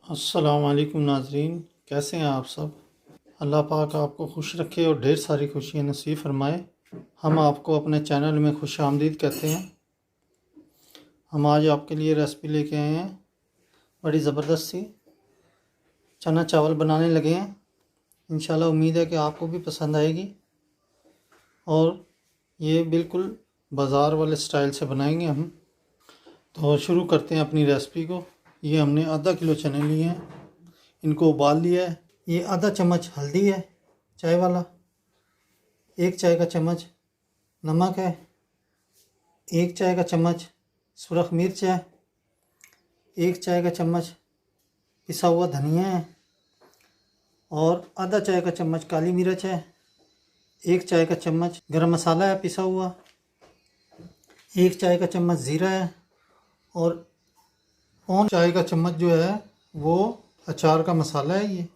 अस्सलाम वालेकुम नाजरीन, कैसे हैं आप सब। अल्लाह पाक आपको खुश रखे और ढेर सारी खुशियाँ नसीब फरमाए। हम आपको अपने चैनल में खुश आमदीद कहते हैं। हम आज आपके लिए रेसिपी लेके आए हैं, बड़ी ज़बरदस्त सी चना चावल बनाने लगे हैं। इंशाल्लाह उम्मीद है कि आपको भी पसंद आएगी और ये बिल्कुल बाज़ार वाले स्टाइल से बनाएंगे हम। तो शुरू करते हैं अपनी रेसिपी को। ये हमने आधा किलो चने लिए हैं, इनको उबाल लिया है। ये आधा चम्मच हल्दी है चाय वाला, 1 चाय का चम्मच नमक है, 1 चाय का चम्मच सुरख मिर्च है, 1 चाय का चम्मच पिसा हुआ धनिया है और आधा चाय का चम्मच काली मिर्च है, 1 चाय का चम्मच गरम मसाला है पिसा हुआ, 1 चाय का चम्मच ज़ीरा है और पौन चाय का चम्मच जो है वो अचार का मसाला है। ये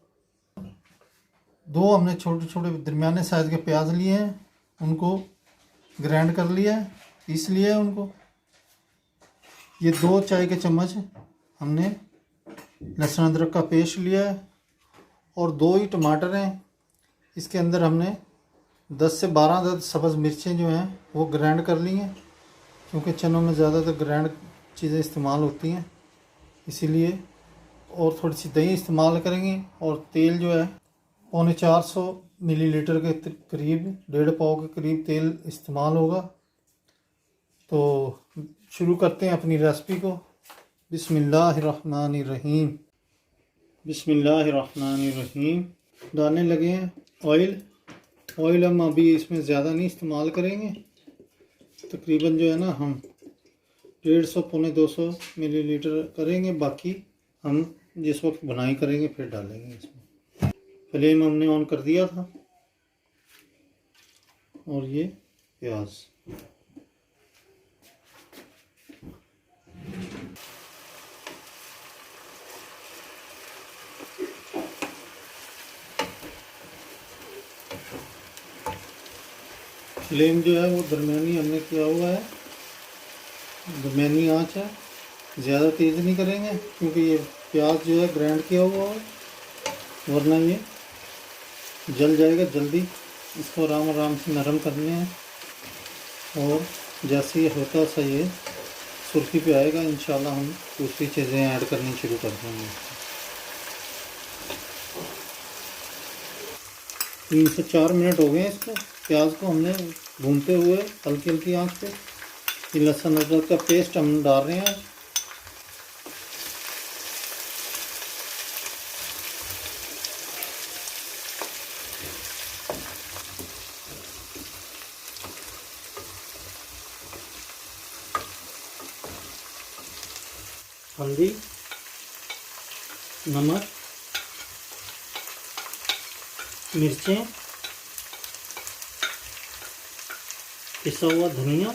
दो हमने छोटे छोटे दरमियाने साइज़ के प्याज लिए हैं, उनको ग्राइंड कर लिया है, पीस लिया है उनको। ये 2 चाय के चम्मच हमने लहसुन अदरक का पेस्ट लिया है और 2 ही टमाटर हैं। इसके अंदर हमने 10 से 12 सब्ज़ मिर्चें जो हैं वो ग्राइंड कर ली हैं, क्योंकि चनों में ज़्यादातर ग्राइंड चीज़ें इस्तेमाल होती हैं इसीलिए। और थोड़ी सी दही इस्तेमाल करेंगे और तेल जो है 450 मिलीलीटर के करीब, 1.5 पाव के करीब तेल इस्तेमाल होगा। तो शुरू करते हैं अपनी रेसिपी को। बिस्मिल्लाहिर्रहमानिर्रहीम। बिस्मिल्लाहिर्रहमानिर्रहीम। डालने लगे हैं ऑयल। ऑयल हम अभी इसमें ज़्यादा नहीं इस्तेमाल करेंगे, तकरीबन जो है ना हम 150 पौने 200 मिलीलीटर करेंगे, बाकी हम जिस वक्त बुनाई करेंगे फिर डालेंगे इसमें। फ्लेम हमने ऑन कर दिया था और ये प्याज फ्लेम जो है वो दरमियानी हमने किया हुआ है, दरमियानी आंच है, ज़्यादा तेज़ नहीं करेंगे क्योंकि ये प्याज जो है ग्राइंड किया हुआ है, वरना ये जल जाएगा जल्दी। इसको आराम आराम से नरम करने हैं और जैसे ये होता सा ये सुर्खी पे आएगा इंशाल्लाह हम दूसरी चीज़ें ऐड करनी शुरू कर देंगे। 3 से 4 मिनट हो गए इसको, प्याज को हमने भूनते हुए हल्की हल्की आंच पे। ये लहसुन अदरक का पेस्ट हम डाल रहे हैं। हल्दी, नमक, मिर्चें, पिसा हुआ धनिया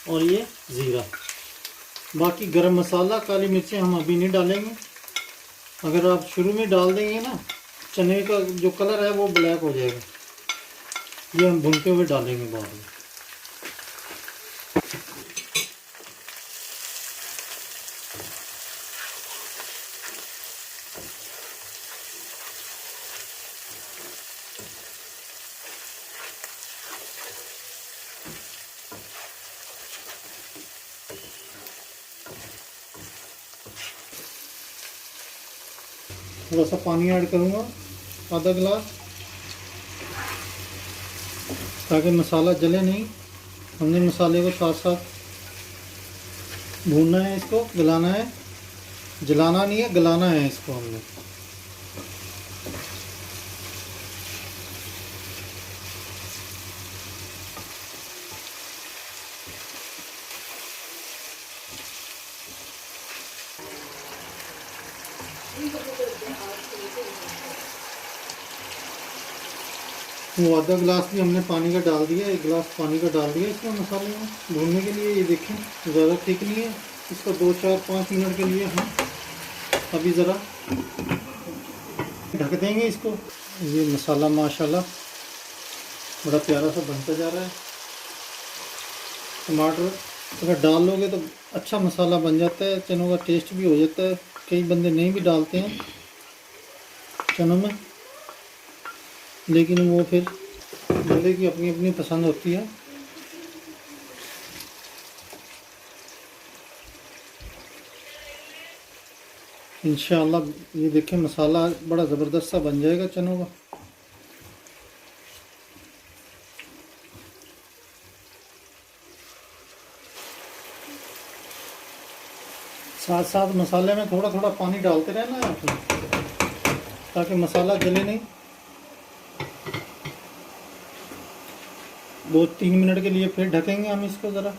और ये ज़ीरा। बाकी गरम मसाला, काली मिर्चें हम अभी नहीं डालेंगे। अगर आप शुरू में डाल देंगे ना, चने का जो कलर है वो ब्लैक हो जाएगा। ये हम भूनते हुए डालेंगे बाद में। थोड़ा सा पानी ऐड करूँगा, आधा गिलास, ताकि मसाला जले नहीं। हमने मसाले को साथ साथ भूनना है, इसको गलाना है, जलाना नहीं है, गलाना है इसको हमने। वो आधा गिलास भी हमने पानी का डाल दिया, 1 गिलास पानी का डाल दिया इसमें मसाले में भूनने के लिए। ये देखें ज़्यादा थिक नहीं है। इसको 2 4 5 मिनट के लिए हम अभी ज़रा ढक देंगे इसको। ये मसाला माशाल्लाह बड़ा प्यारा सा बनता जा रहा है। टमाटर अगर डाल लोगे तो अच्छा मसाला बन जाता है, चनों का टेस्ट भी हो जाता है। कई बंदे नहीं भी डालते हैं चनों में, लेकिन वो फिर बंदे की अपनी अपनी पसंद होती है। इंशाअल्लाह ये देखें मसाला बड़ा ज़बरदस्त सा बन जाएगा चनों का। साथ साथ मसाले में थोड़ा थोड़ा पानी डालते रहना है आपने, ताकि मसाला जले नहीं। 2-3 मिनट के लिए फिर ढकेंगे हम इसको ज़रा,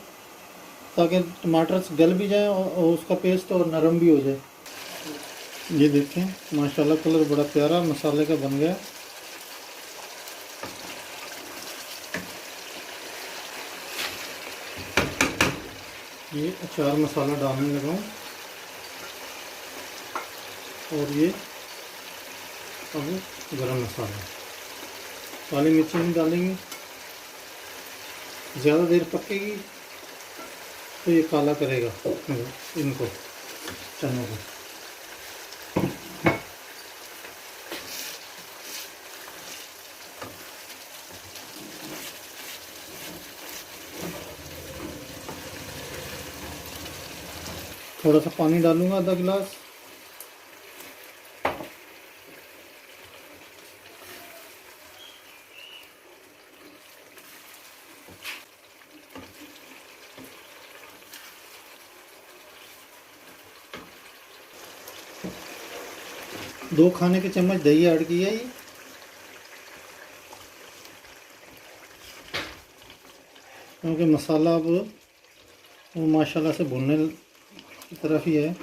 ताकि टमाटर गल भी जाए और उसका पेस्ट और नरम भी हो जाए। ये देखें माशाल्लाह कलर बड़ा प्यारा मसाले का बन गया। ये अचार मसाला डालने लगा हूँ, और ये अब गरम मसाला, काली मिर्ची नहीं डालेंगे, ज़्यादा देर पकेगी तो ये काला करेगा इनको, चनों को। थोड़ा सा पानी डालूंगा, आधा गिलास। दो खाने के चम्मच दही ऐड किया ये, क्योंकि मसाला अब माशाल्लाह से भुनने की तरफ ही है।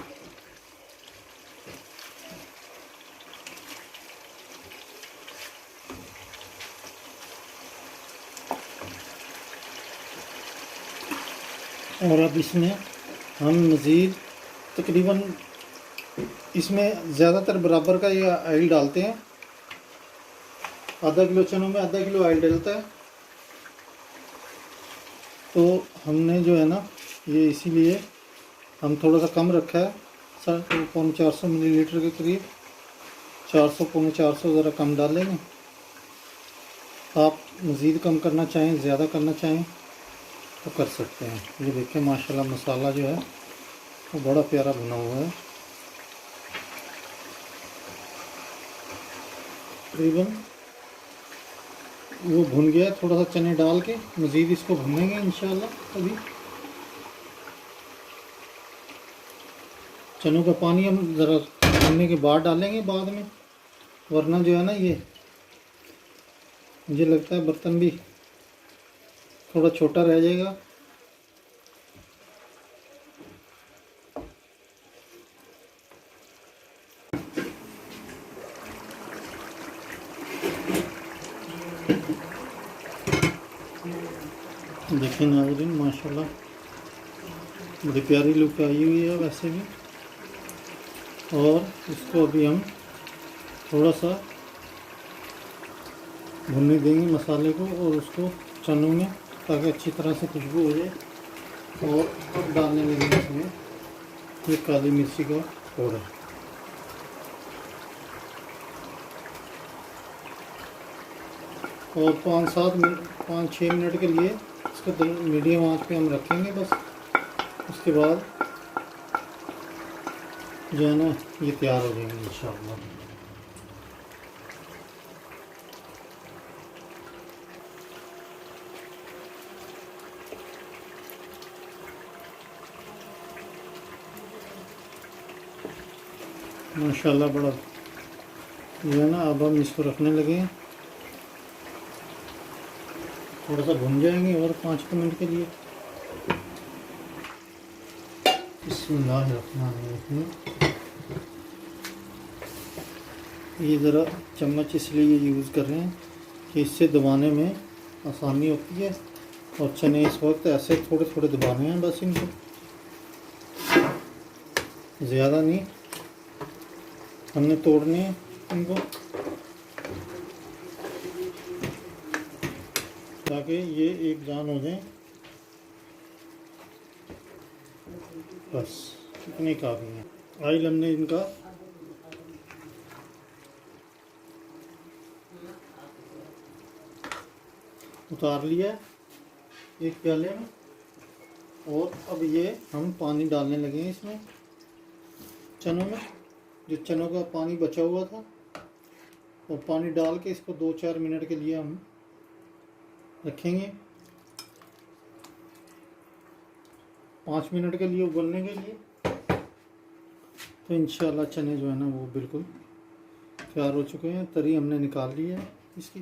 और अब इसमें हम मज़ीद तकरीबन इसमें ज़्यादातर बराबर का ये ऑयल डालते हैं। आधा किलो चनों में आधा किलो ऑयल डलता है, तो हमने जो है ना ये इसीलिए हम थोड़ा सा कम रखा है, 450 मिलीलीटर के करीब, 400 ज़रा कम डालेंगे। आप मज़ीद कम करना चाहें, ज़्यादा करना चाहें तो कर सकते हैं। ये देखें माशाल्लाह मसाला जो है वो बड़ा प्यारा भुना हुआ है। तकरीबन वो भुन गया, थोड़ा सा चने डाल के मज़ीद इसको भूनेंगे इंशाल्लाह। अभी चनों का पानी हम ज़रा भुनने के बाद डालेंगे बाद में, वरना जो है ना ये मुझे लगता है बर्तन भी थोड़ा छोटा रह जाएगा। देखिए नाज़रीन माशाल्लाह बड़ी प्यारी लुक आई हुई है वैसे भी। और इसको अभी हम थोड़ा सा भुनने देंगे मसाले को और उसको चनों में, ताकि अच्छी तरह से खुशबू हो जाए। और डालने लगे इसमें ये काली मिर्ची का पाउडर, और 5-6 मिनट के लिए इसको मीडियम आंच पे हम रखेंगे बस। उसके बाद जो है ना ये तैयार हो जाएंगे इंशाअल्लाह। माशाल्लाह बड़ा जो है ना, अब हम इसको रखने लगे हैं, थोड़ा सा भुन जाएंगे और 5 मिनट के लिए। बिस्मिल्लाहिर्रहमानिर्रहीम। ये ज़रा चम्मच इसलिए यूज़ कर रहे हैं कि इससे दबाने में आसानी होती है। और चने इस वक्त ऐसे थोड़े थोड़े दबाने हैं बस, इनको ज़्यादा नहीं हमने तोड़ने हैं इनको, ताकि ये एक जान हो जाए। बस इतनी काफ़ी है। ऑयल हमने इनका उतार लिया है एक प्याले में, और अब ये हम पानी डालने लगे हैं इसमें चनों में। जो चनों का पानी बचा हुआ था वो पानी डाल के इसको 2-4 मिनट के लिए हम रखेंगे, 5 मिनट के लिए उबलने के लिए। तो इंशाल्लाह चने जो है ना वो बिल्कुल तैयार हो चुके हैं। तरी हमने निकाल ली है इसकी।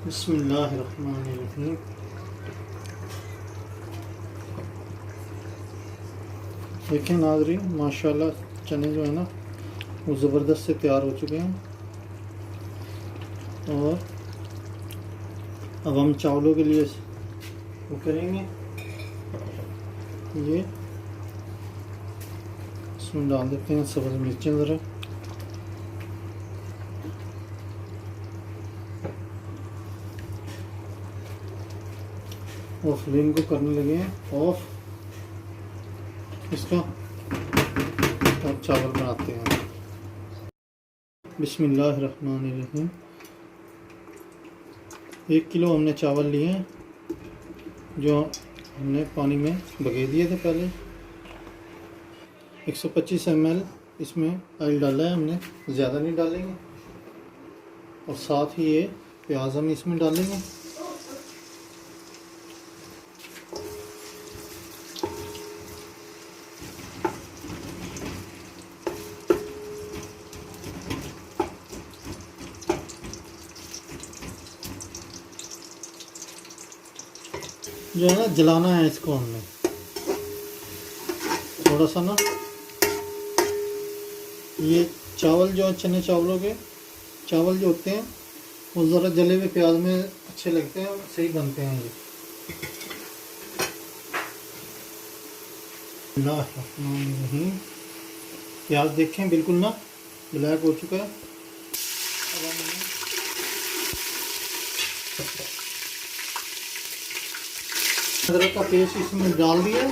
बिस्मिल्लाहिर्रहमानिर्रहीम। देखें नाज़रीन, माशाल्लाह चने जो है ना वो ज़बरदस्त से तैयार हो चुके हैं। और अब हम चावलों के लिए वो करेंगे, ये इसमें डाल देते हैं सब्ज़ मिर्चें ज़रा, और फ्लेम को करने लगे हैं ऑफ इसका। अब चावल बनाते हैं। बिस्मिल्लाहिर्रहमानिर्रहीम। 1 किलो हमने चावल लिए हैं जो हमने पानी में भगे दिए थे पहले। 125 ml इसमें ऑयल डाला है हमने, ज़्यादा नहीं डालेंगे। और साथ ही ये प्याज हम इसमें डालेंगे। जो है ना जलाना है इसको हमने थोड़ा सा ना। ये चावल जो चने चावलों के चावल जो होते हैं वो ज़रा जले हुए प्याज में अच्छे लगते हैं और सही बनते हैं ये। प्याज देखें बिल्कुल ना ब्लैक हो चुका है। अब हम अदरक का पेस्ट इसमें डाल दिया।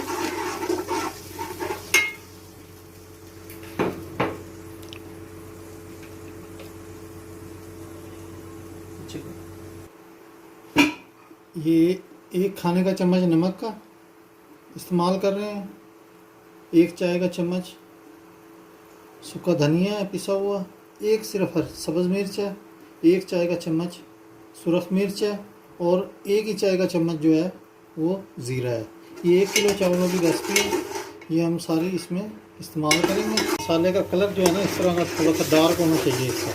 ये 1 खाने का चम्मच नमक का इस्तेमाल कर रहे हैं। 1 चाय का चम्मच सूखा धनिया है पिसा हुआ। 1 सिर्फ सब्ज़ मिर्च है। 1 चाय का चम्मच सुरख मिर्च है। और 1 ही चाय का चम्मच जो है वो ज़ीरा है। ये 1 किलो चावलों की रेसिपी है। ये हम सारी इसमें इस्तेमाल करेंगे। मसाले का कलर जो है ना इस तरह का थोड़ा सा डार्क होना चाहिए इसका।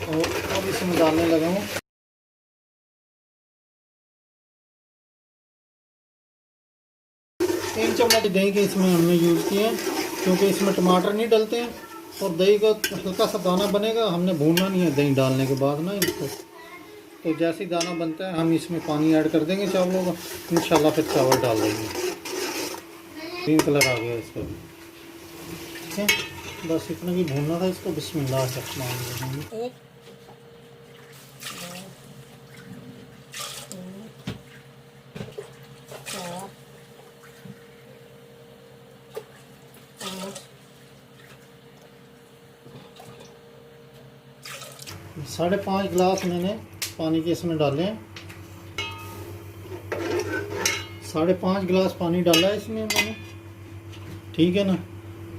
और अब इसमें डालने लगा हूँ 3 चम्मच दही के इसमें हमने यूज़ किए हैं, क्योंकि इसमें टमाटर नहीं डलते हैं और दही का हल्का सा दाना बनेगा। हमने भूनना नहीं है दही डालने के बाद ना इसको। तो जैसे ही दाना बनता है हम इसमें पानी ऐड कर देंगे चावलों का। इंशाल्लाह फिर चावल डाल देंगे। ग्रीन कलर आ गया इसका भी। ठीक है, बस इतना ही भूनना था इसको। बिस्मिल्लाहिर्रहमानिर्रहीम। साढ़े 5 गिलास मैंने पानी के इसमें डाले हैं। 5.5 गिलास पानी डाला है इसमें मैंने। ठीक है ना,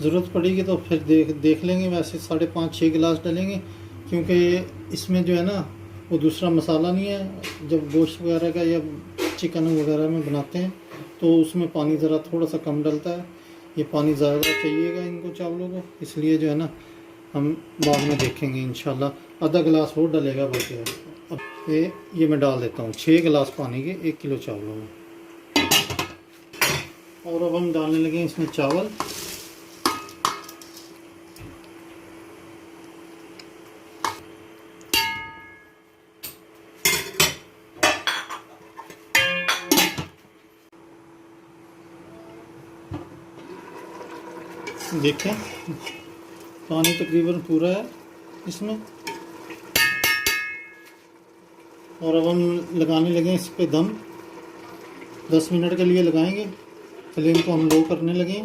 ज़रूरत पड़ेगी तो फिर देख लेंगे। वैसे 5.5-6 गिलास डालेंगे, क्योंकि इसमें जो है ना वो दूसरा मसाला नहीं है। जब गोश्त वगैरह का या चिकन वगैरह में बनाते हैं तो उसमें पानी ज़रा थोड़ा सा कम डलता है। ये पानी ज़्यादा चाहिएगा इनको चावलों को, इसलिए जो है ना हम बाद में देखेंगे इंशाल्लाह। आधा गिलास और डलेगा बल्कि। अब ये मैं डाल देता हूँ 6 गिलास पानी के 1 किलो चावलों में। और अब हम डालने लगे इसमें चावल। देखें पानी तकरीबन पूरा है इसमें। और अब हम लगाने लगे इस पे दम। 10 मिनट के लिए लगाएंगे। फ्लेम को हम लो करने लगे।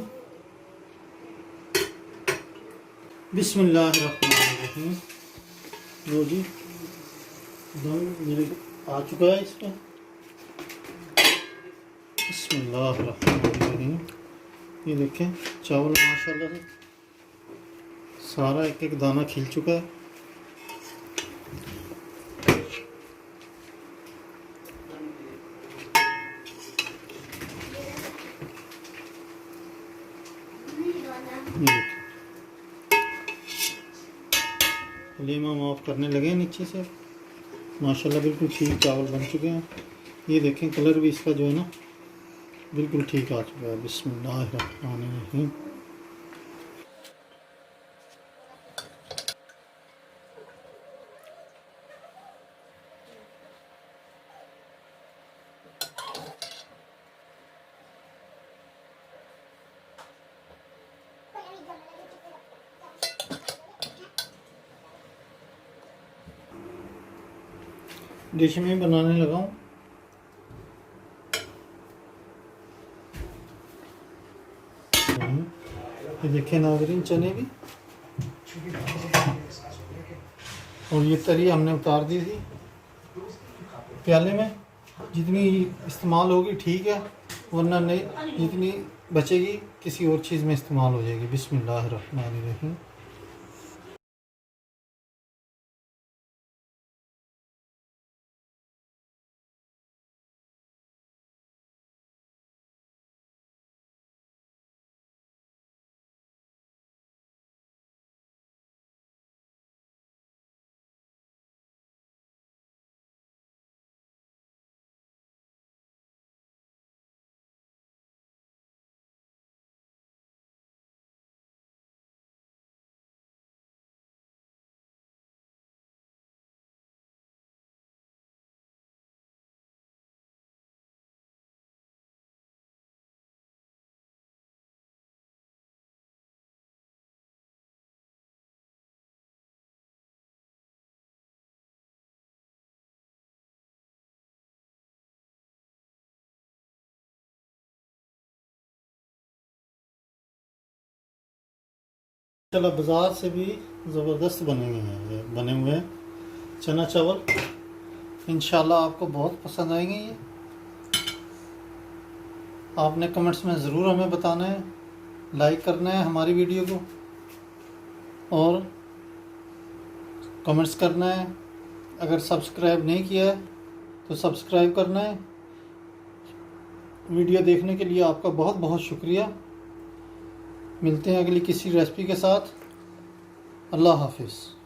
बिस्मिल्लाहिर्रहमानिर्रहीम। लो जी, दम मेरे आ चुका है इसका। बिस्मिल्लाहिर्रहमानिर्रहीम। ये देखें चावल माशाल्लाह से सारा एक एक दाना खिल चुका है। फ्लेम हम ऑफ करने लगे हैं नीचे से। माशाल्लाह बिल्कुल ठीक चावल बन चुके हैं। ये देखें कलर भी इसका जो है ना बिल्कुल ठीक आ चुका है। बिस्मिल्लाहिर्रहमानिर्रहीम। डिश में बनाने लगा हूँ। ये देखें नाज़रीन चने भी, और ये तरी हमने उतार दी थी प्याले में। जितनी इस्तेमाल होगी ठीक है, वरना नहीं जितनी बचेगी किसी और चीज़ में इस्तेमाल हो जाएगी। बिस्मिल्लाहिर्रहमानिर्रहीम। चलो बाज़ार से भी ज़बरदस्त बने हुए हैं चना चावल। इंशाल्लाह आपको बहुत पसंद आएंगे ये। आपने कमेंट्स में ज़रूर हमें बताना है, लाइक करना है हमारी वीडियो को, और कमेंट्स करना है। अगर सब्सक्राइब नहीं किया है तो सब्सक्राइब करना है। वीडियो देखने के लिए आपका बहुत बहुत शुक्रिया। मिलते हैं अगली किसी रेसिपी के साथ। अल्लाह हाफिज़।